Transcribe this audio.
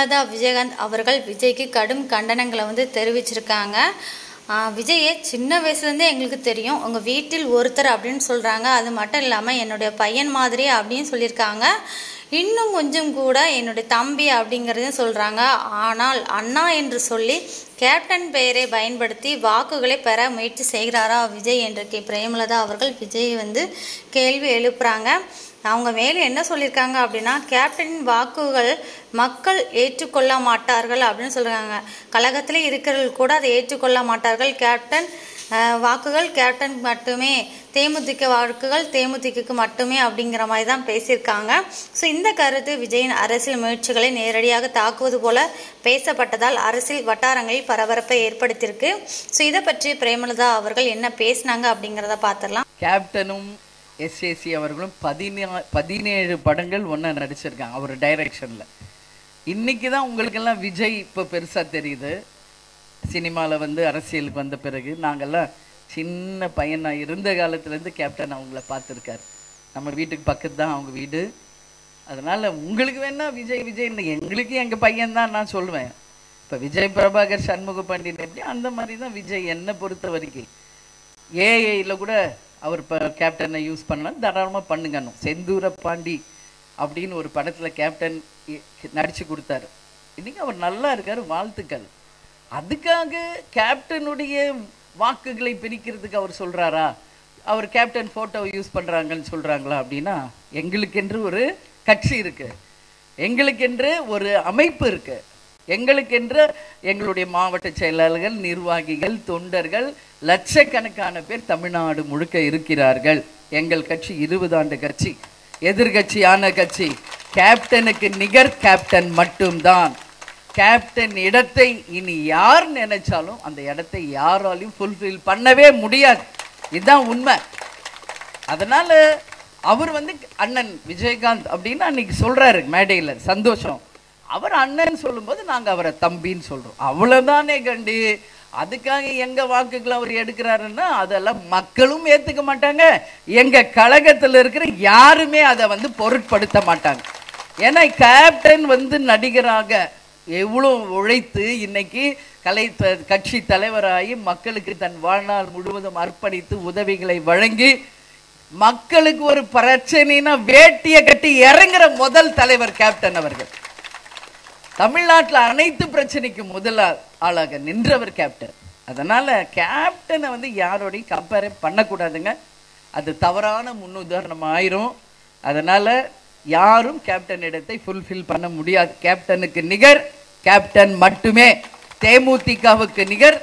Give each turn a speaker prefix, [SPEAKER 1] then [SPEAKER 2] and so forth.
[SPEAKER 1] பிரேமலதா விஜயகாந்த் அவர்கள் விஜய்க்கு கடும் கண்டனங்களை தெரிவிச்சிருக்காங்க. விஜயை சின்ன வயசுலேருந்தே எங்களுக்கு தெரியும், உங்கள் வீட்டில் ஒருத்தர் அப்படின்னு சொல்கிறாங்க. அது மட்டும் இல்லாமல் என்னுடைய பையன் மாதிரி அப்படின்னு சொல்லியிருக்காங்க. இன்னும் கொஞ்சம் கூட என்னுடைய தம்பி அப்படிங்கிறதையும் சொல்கிறாங்க. ஆனால் அண்ணா என்று சொல்லி கேப்டன் பெயரை பயன்படுத்தி வாக்குகளை பெற முயற்சி செய்கிறாரா விஜய் என்று பிரேமலதா அவர்கள் விஜய் கேள்வி எழுப்புறாங்க. அவங்க மேலே என்ன சொல்லியிருக்காங்க அப்படின்னா, கேப்டனின் வாக்குகள் மக்கள் ஏற்றுக்கொள்ள மாட்டார்கள் அப்படின்னு சொல்கிறாங்க. கழகத்தில் இருக்கிறவர்கள் கூட அதை ஏற்றுக்கொள்ள மாட்டார்கள். கேப்டன் வாக்குகள் கேப்டன் மட்டுமே, தேமுதிக வாக்குகள் தேமுதிகக்கு மட்டுமே அப்படிங்கிற மாதிரி தான் பேசியிருக்காங்க. ஸோ இந்த கருத்து விஜயின் அரசியல் முயற்சிகளை நேரடியாக தாக்குவது போல பேசப்பட்டதால் அரசியல் வட்டாரங்களில் பரபரப்பை ஏற்படுத்தியிருக்கு. ஸோ இதை பற்றி பிரேமலதா அவர்கள் என்ன பேசினாங்க அப்படிங்கிறத பார்த்துடலாம்.
[SPEAKER 2] கேப்டனும் எஸ்ஏசி அவர்களும் 17 படங்கள் ஒன்றா நடிச்சிருக்காங்க அவர் டைரக்ஷனில். இன்றைக்கி தான் உங்களுக்கெல்லாம் விஜய் இப்போ பெருசாக தெரியுது. சினிமாவில் அரசியலுக்கு வந்த பிறகு நாங்கள்லாம் சின்ன பையனாக இருந்த காலத்துலேருந்து கேப்டன் அவங்கள பார்த்துருக்காரு. நம்ம வீட்டுக்கு பக்கத்து தான் அவங்க வீடு. அதனால் உங்களுக்கு வேணா விஜய் எங்களுக்கு எங்கள் பையன்தான் நான் சொல்லுவேன். இப்போ விஜய் பிரபாகர் சண்முக பாண்டியன் எப்படி அந்த மாதிரி தான் விஜய். என்னை பொறுத்த வரைக்கும் ஏஐயில் கூட அவர் இப்போ கேப்டனை யூஸ் பண்ணலாம், தாராளமாக பண்ணுங்கணும். செந்தூர பாண்டி அப்படின்னு ஒரு படத்தில் கேப்டன் நடித்து கொடுத்தாரு. இன்றைக்கி அவர் நல்லா இருக்கார், வாழ்த்துக்கள். அதுக்காக கேப்டனுடைய வாக்குகளை பிரிக்கிறதுக்கு அவர் சொல்கிறாரா? அவர் கேப்டன் ஃபோட்டோவை யூஸ் பண்ணுறாங்கன்னு சொல்கிறாங்களா? அப்படின்னா எங்களுக்கென்று ஒரு கட்சி இருக்குது, எங்களுக்கென்று ஒரு அமைப்பு இருக்குது, எங்களுக்கென்று எங்களுடைய மாவட்ட செயலாளர்கள், நிர்வாகிகள், தொண்டர்கள், லட்சக்கணக்கான பேர் தமிழ்நாடு முழுக்க இருக்கிறார்கள். எங்கள் கட்சி 20 ஆண்டு கட்சி, எதிர்கட்சியான கட்சி. கேப்டனுக்கு நிகர் கேப்டன் மட்டும்தான். கேப்டன் இடத்தை இனி யார் நினைச்சாலும் அந்த இடத்தை யாராலையும் ஃபுல்ஃபில் பண்ணவே முடியாது. இதுதான் உண்மை. அதனால அவர் அண்ணன் விஜயகாந்த் அப்படின்னு அன்னைக்கு சொல்றாரு மேடையில், சந்தோஷம். அவர் அண்ணன் சொல்லும்போது நாங்கள் அவரை தம்பின்னு சொல்கிறோம், அவ்வளோதானே கண்டு. அதுக்காக எங்கள் வாக்குகளை அவர் எடுக்கிறாருன்னா அதெல்லாம் மக்களும் ஏற்றுக்க மாட்டாங்க, எங்கள் கழகத்தில் இருக்கிற யாருமே அதை பொருட்படுத்த மாட்டாங்க. ஏன்னா கேப்டன் நடிகராக எவ்வளோ உழைத்து இன்னைக்கு கட்சி தலைவராகி மக்களுக்கு தன் வாழ்நாள் முழுவதும் அர்ப்பணித்து உதவிகளை வழங்கி மக்களுக்கு ஒரு பிரச்சனைனா வேட்டியை கட்டி இறங்குற முதல் தலைவர் கேப்டன் அவர்கள். தமிழ்நாட்டில் அனைத்து பிரச்சனைக்கு முதல் ஆளாக நின்றவர் கேப்டன். அதனால கேப்டனை யாரோடையும் கம்பேர் பண்ணக்கூடாதுங்க, அது தவறான முன்னுதாரணம் ஆயிரும். அதனால யாரும் கேப்டன் இடத்தை ஃபுல்ஃபில் பண்ண முடியாது. கேப்டனுக்கு நிகர் கேப்டன் மட்டுமே, தேமுதிகவுக்கு நிகர்